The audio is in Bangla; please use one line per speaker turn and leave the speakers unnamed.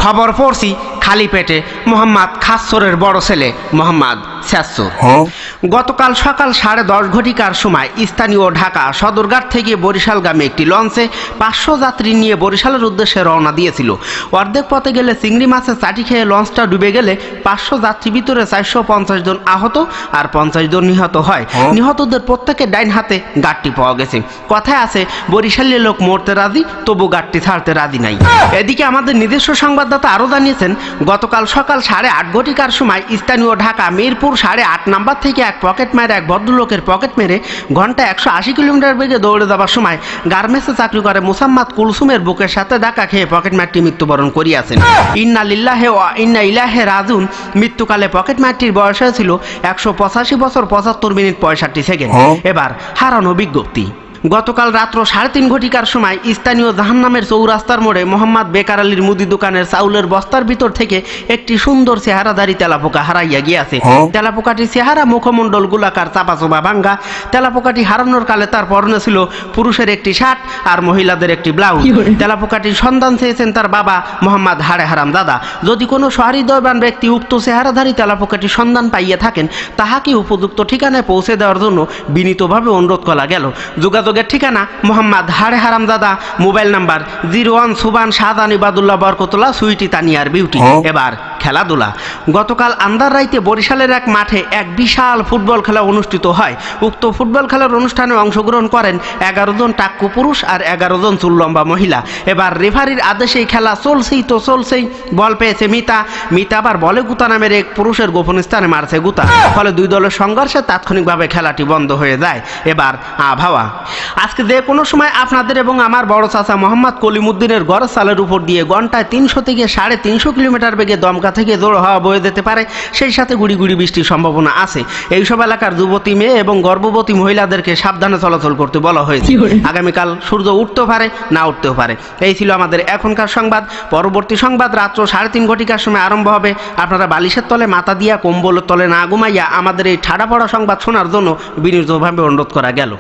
খবর পড়ছি খালি পেটে মোহাম্মদ খাসসরের বড় ছেলে মোহাম্মদ শ্যাসর গতকাল সকাল 10:30 ঘটিকার সময় স্থানীয় ঢাকা সদরঘাট থেকে বরিশালগামী একটি লঞ্চে 500 যাত্রী নিয়ে বরিশালের উদ্দেশ্যে রওনা দিয়েছিল। অর্ধেক পথে গেলে চিংড়ি মাছের চাটি খেয়ে লঞ্চটা ডুবে গেলে 500 যাত্রী ভিতরে 450 জন আহত আর 50 জন নিহত হয়। নিহতদের প্রত্যেকে ডাইন হাতে গাঁটটি পাওয়া গেছে। কথায় আছে বরিশালের লোক মরতে রাজি, তবু গাঁটটি ছাড়তে রাজি নাই। এদিকে আমাদের নিজস্ব সংবাদদাতা আরও জানিয়েছেন, গতকাল সকাল 8:30 ঘটিকার সময় স্থানীয় ঢাকা মিরপুর 8.5 নাম্বার থেকে এক পকেট মারে এক ভদ্রলোকের পকেট মেরে ঘন্টায় 180 কিলোমিটার বেগে দৌড়ে যাওয়ার সময় গার্মেন্টসে চাকরি করে মোসাম্মদ কুলসুমের বুকের সাথে ধাক্কা খেয়ে পকেট মারটি মৃত্যুবরণ করিয়াছেন। ইন্না লিল্লাহি ওয়া ইন্না ইলাইহি রাজিউন। মৃত্যুকালে পকেট মারটির বয়স হয়েছিল 185 বছর 75 মিনিট 65 সেকেন্ড। এবার হারানো বিজ্ঞপ্তি। গতকাল রাত্র 3:30 ঘটিকার সময় স্থানীয় জাহান্নামের চৌরাস্তার মোড়ে মোহাম্মদ বেকার আলীর মুদি দোকানের চাউলের বস্তার ভিতর থেকে একটি সুন্দর চেহারাধারী তেলাপোকা হারাইয়া গিয়াছে। তেলাপোকাটি চেহারা মুখমণ্ডল গোলাকার চাপাচোপা ভাঙ্গা। তেলাপোকাটি হারানোর কালে তার পরনে ছিল পুরুষের একটি শার্ট আর মহিলাদের একটি ব্লাউজ। তেলাপোকাটির সন্ধান চেয়েছেন তার বাবা মোহাম্মদ হাড়ে হারাম দাদা। যদি কোনো সহৃদয়বান ব্যক্তি উক্ত চেহারাধারী তেলাপোকাটির সন্ধান পাইয়া থাকেন, তাহাকে উপযুক্ত ঠিকানায় পৌঁছে দেওয়ার জন্য বিনীতভাবে অনুরোধ করা গেল। যোগাযোগের ঠিকানা মোহাম্মদ হাড়ে হারাম দাদা, মোবাইল নাম্বার 01 সুবান শাহজান ইবাদুল্লাহ বরকতুল্লাহ সুইটি তানিয়ার বিউটি। এবার খেলাধুলা। গতকাল আন্দার রাইতে বরিশালের এক মাঠে এক বিশাল ফুটবল খেলা অনুষ্ঠিত হয়। উক্ত ফুটবল খেলার অনুষ্ঠানে অংশগ্রহণ করেন 11 জন টাক্কু পুরুষ আর 11 জন চুল লম্বা মহিলা। এবার রেফারির আদেশেই খেলা চলছেই। বল পেয়েছে মিতা আবার বলে গুতা নামের এক পুরুষের গোপন স্থানে মারছে গুতা। ফলে দুই দলের সংঘর্ষে তাৎক্ষণিকভাবে খেলাটি বন্ধ হয়ে যায়। এবার আবহাওয়া। আজকে যে কোনো সময় আপনাদের এবং আমার বড় চাচা মোহাম্মদ কলিমুদ্দিনের গড় চালের উপর দিয়ে ঘন্টায় 300 থেকে 350 কিলোমিটার বেগে দমকা থেকে জোড় হাওয়া বয়ে যেতে পারে। সেই সাথে গুড়ি বৃষ্টির সম্ভাবনা আছে। এইসব এলাকার যুবতী মেয়ে এবং গর্ভবতী মহিলাদেরকে সাবধানে চলাচল করতে বলা হয়েছে। আগামীকাল সূর্য উঠতেও পারে, না উঠতেও পারে। এই ছিল আমাদের এখনকার সংবাদ। পরবর্তী সংবাদ রাত্র 3:30 ঘটিকার সময় আরম্ভ হবে। আপনারা বালিশের তলে মাথা দিয়া কম্বলের তলে না ঘুমাইয়া আমাদের এই ঠাড়া পড়া সংবাদ শোনার জন্য বিনীতভাবে অনুরোধ করা গেল।